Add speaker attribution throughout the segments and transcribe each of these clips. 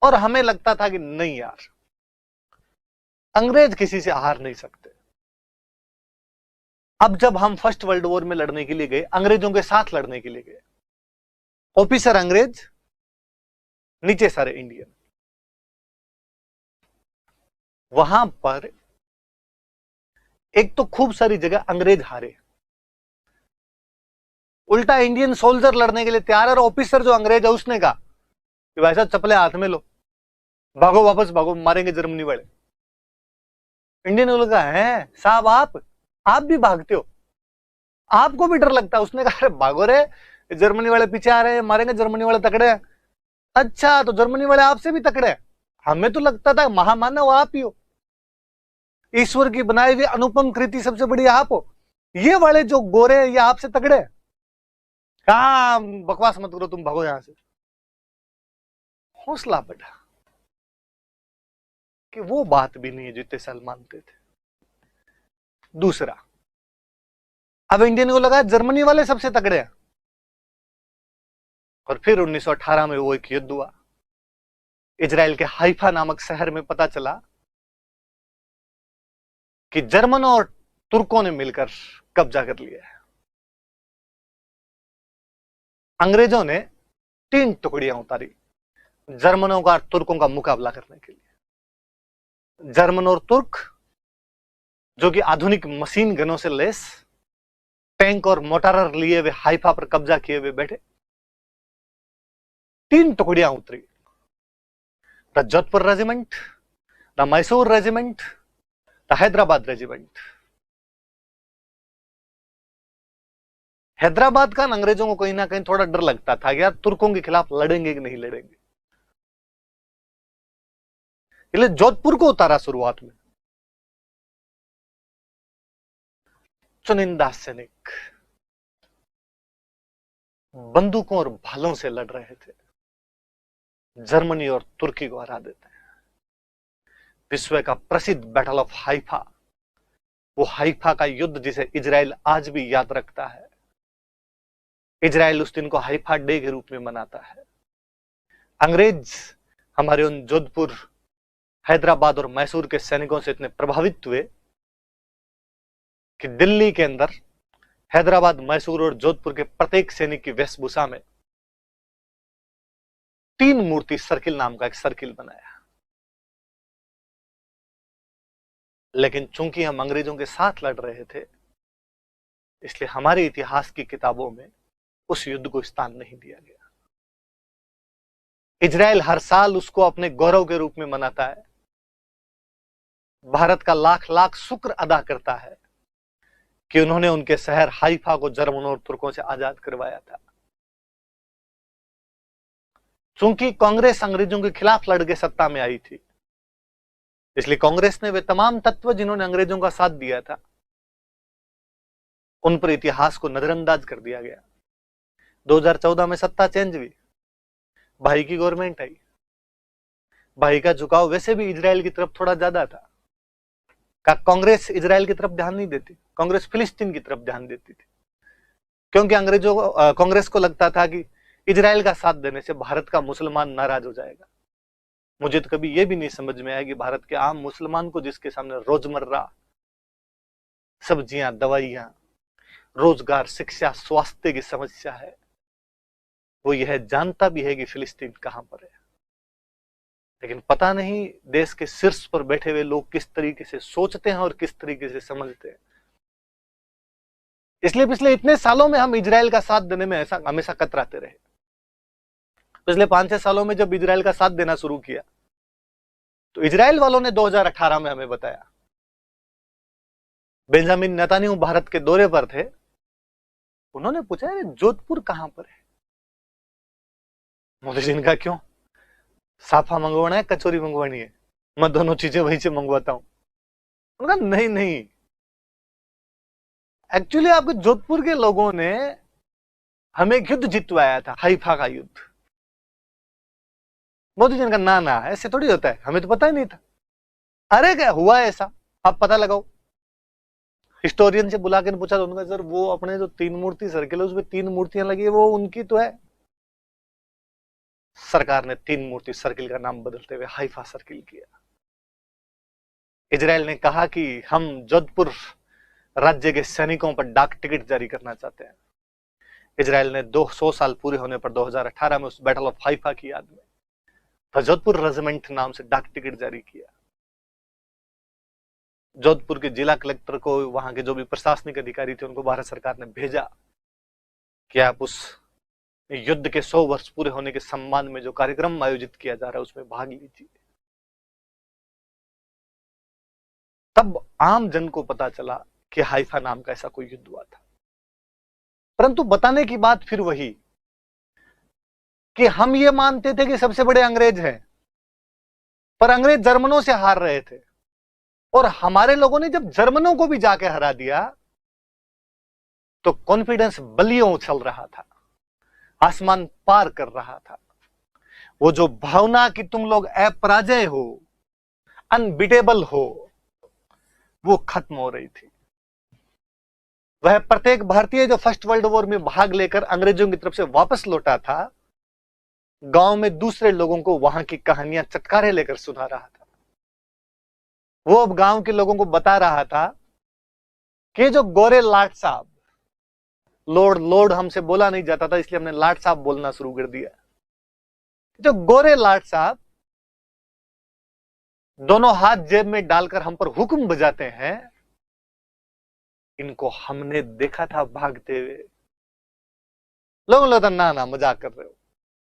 Speaker 1: और हमें लगता था कि नहीं यार, अंग्रेज किसी से हार नहीं सकते। अब जब हम फर्स्ट वर्ल्ड वॉर में लड़ने के लिए गए, अंग्रेजों के साथ लड़ने के लिए गए, ऑफिसर अंग्रेज, नीचे सारे इंडियन, वहां पर एक तो खूब सारी जगह अंग्रेज हारे, उल्टा इंडियन सोल्जर लड़ने के लिए तैयार है, और ऑफिसर जो अंग्रेज है उसने कहा कि भाई साहब चप्पलें हाथ में लो, भागो वापस भागो, मारेंगे जर्मनी वाले। इंडियन ने कहा है साहब आप भी भागते हो, आपको भी डर लगता है? उसने कहा अरे भागो रे, जर्मनी वाले पीछे आ रहे हैं, मारेंगे, जर्मनी वाले तकड़े हैं। अच्छा तो जर्मनी वाले आपसे भी तकड़े हैं? हमें तो लगता था महामानव आप ही हो, ईश्वर की बनाई हुई अनुपम कृति सबसे बड़ी आप हो, ये वाले जो गोरे हैं ये आपसे तगड़े हैं। कहा बकवास मत करो, तुम भागो यहां से। हौसला बढ़ा कि वो बात भी नहीं है जितने साल मानते थे। दूसरा, अब इंडियन को लगा जर्मनी वाले सबसे तगड़े हैं, और फिर 1918 में वो एक युद्ध हुआ। इजराइल के हाइफा नामक शहर में पता चला कि जर्मनों और तुर्कों ने मिलकर कब्जा कर लिया है। अंग्रेजों ने 3 टुकड़ियां उतारी जर्मनों का और तुर्कों का मुकाबला करने के लिए। जर्मन और तुर्क जो कि आधुनिक मशीन गनों से लेस, टैंक और मोटार लिए हुए हाइफा पर कब्जा किए हुए बैठे। 3 टुकड़ियां उतरी, the Jodhpur regiment, the Mysore regiment, the Hyderabad regiment. Hyderabad का अंग्रेजों को कहीं ना कहीं थोड़ा डर लगता था कि यार तुर्कों के खिलाफ लड़ेंगे कि नहीं लड़ेंगे, इसलिए जोधपुर को उतारा शुरुआत में। चुनिंदा सैनिक बंदूकों और भालों से लड़ रहे थे, जर्मनी और तुर्की को हरा देते हैं। विश्व का प्रसिद्ध बैटल ऑफ हाइफा, वो हाइफा का युद्ध जिसे इजराइल आज भी याद रखता है। इजराइल उस दिन को हाइफा डे के रूप में मनाता है। अंग्रेज हमारे उन जोधपुर, हैदराबाद और मैसूर के सैनिकों से इतने प्रभावित हुए कि दिल्ली के अंदर हैदराबाद, मैसूर और जोधपुर के प्रत्येक सैनिक की वेशभूषा में 3 मूर्ति सर्किल नाम का एक सर्किल बनाया। लेकिन चूंकि हम अंग्रेजों के साथ लड़ रहे थे, इसलिए हमारे इतिहास की किताबों में उस युद्ध को स्थान नहीं दिया गया। इजराइल हर साल उसको अपने गौरव के रूप में मनाता है, भारत का लाख लाख शुक्र अदा करता है कि उन्होंने उनके शहर हाइफा को जर्मनों और तुर्कों से आजाद करवाया था। चूंकि कांग्रेस अंग्रेजों के खिलाफ लड़के सत्ता में आई थी, इसलिए कांग्रेस ने वे तमाम तत्व जिन्होंने अंग्रेजों का साथ दिया था, उन पर इतिहास को नजरअंदाज कर दिया गया। 2014 में सत्ता चेंज हुई, भाई की गवर्नमेंट आई। भाई का झुकाव वैसे भी इजराइल की तरफ थोड़ा ज्यादा था। कांग्रेस इजराइल की तरफ ध्यान नहीं देती, कांग्रेस फिलिस्तीन की तरफ ध्यान देती थी, क्योंकि अंग्रेजों को, कांग्रेस को लगता था कि इजराइल का साथ देने से भारत का मुसलमान नाराज हो जाएगा। मुझे तो कभी यह भी नहीं समझ में आया कि भारत के आम मुसलमान को, जिसके सामने रोजमर्रा सब्जियां, दवाइयां, रोजगार, शिक्षा, स्वास्थ्य की समस्या है, वो यह जानता भी है कि फिलिस्तीन कहां पर है। लेकिन पता नहीं देश के शीर्ष पर बैठे हुए लोग किस तरीके से सोचते हैं और किस तरीके से समझते हैं। इसलिए पिछले इतने सालों में हम इजराइल का साथ देने में ऐसा हमेशा कतराते रहे। पिछले 5-6 सालों में जब इजराइल का साथ देना शुरू किया, तो इजराइल वालों ने 2018 में हमें बताया, बेंजामिन नेतान्याहू भारत के दौरे पर थे, उन्होंने पूछा अरे जोधपुर कहां पर है? मोदी जी ने कहा क्यों, साफा मंगवाना है, कचौरी मंगवानी है? मैं दोनों चीजें वहीं से मंगवाता हूं। उन्होंने कहा नहीं नहीं, एक्चुअली आपके जोधपुर के लोगों ने हमें एक युद्ध जितवाया था, हाइफा का युद्ध। मोदी जी ने कहा ना ना, ऐसे थोड़ी होता है, हमें तो पता ही नहीं था। अरे क्या हुआ ऐसा, आप पता लगाओ। हिस्टोरियन से बुला के पूछा तो उन्होंने कहा सर वो अपने जो 3 मूर्ति सर्किल है उसमें 3 मूर्तियां लगी है, वो उनकी तो है। सरकार ने 3 मूर्ति सर्किल का नाम बदलते हुए हाइफा सर्किल किया। इजराइल ने कहा कि हम जोधपुर राज्य के सैनिकों पर डाक टिकट जारी करना चाहते हैं। इजराइल ने 200 साल पूरे होने पर 2018 में उस बैटल ऑफ हाइफा की याद में जोधपुर रेजिमेंट नाम से डाक टिकट जारी किया। जोधपुर के जिला कलेक्टर को, वहां के जो भी प्रशासनिक अधिकारी थे, उनको भारत सरकार ने भेजा कि आप उस युद्ध के 100 वर्ष पूरे होने के सम्मान में जो कार्यक्रम आयोजित किया जा रहा है उसमें भाग लीजिए। तब आम जन को पता चला कि हाइफा नाम का ऐसा कोई युद्ध हुआ था। परंतु बताने की बात फिर वही कि हम ये मानते थे कि सबसे बड़े अंग्रेज हैं, पर अंग्रेज जर्मनों से हार रहे थे और हमारे लोगों ने जब जर्मनों को भी जाके हरा दिया तो कॉन्फिडेंस बलियों उछल रहा था, आसमान पार कर रहा था। वो जो भावना कि तुम लोग अपराजय हो, अनबीटेबल हो, वो खत्म हो रही थी। वह प्रत्येक भारतीय जो फर्स्ट वर्ल्ड वॉर में भाग लेकर अंग्रेजों की तरफ से वापस लौटा था, गांव में दूसरे लोगों को वहां की कहानियां चटकारे लेकर सुना रहा था। वो अब गांव के लोगों को बता रहा था कि जो गोरे लाट साहब, लॉर्ड हमसे बोला नहीं जाता था इसलिए हमने लाट साहब बोलना शुरू कर दिया, जो गोरे लाट साहब दोनों हाथ जेब में डालकर हम पर हुक्म बजाते हैं, इनको हमने देखा था भागते हुए। लोगों ने ना मजाक कर रहे हो।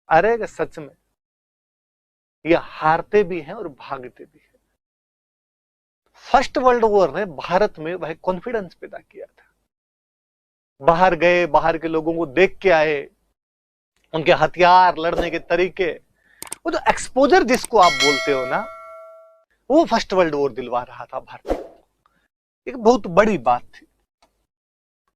Speaker 1: अरे सच में ये हारते भी हैं और भागते भी हैं। फर्स्ट वर्ल्ड वॉर ने भारत में वह कॉन्फिडेंस पैदा किया था। बाहर गए, बाहर के लोगों को देख के आए, उनके हथियार, लड़ने के तरीके, वो जो एक्सपोजर जिसको आप बोलते हो ना, वो फर्स्ट वर्ल्ड वॉर दिलवा रहा था भारत को। एक बहुत बड़ी बात थी।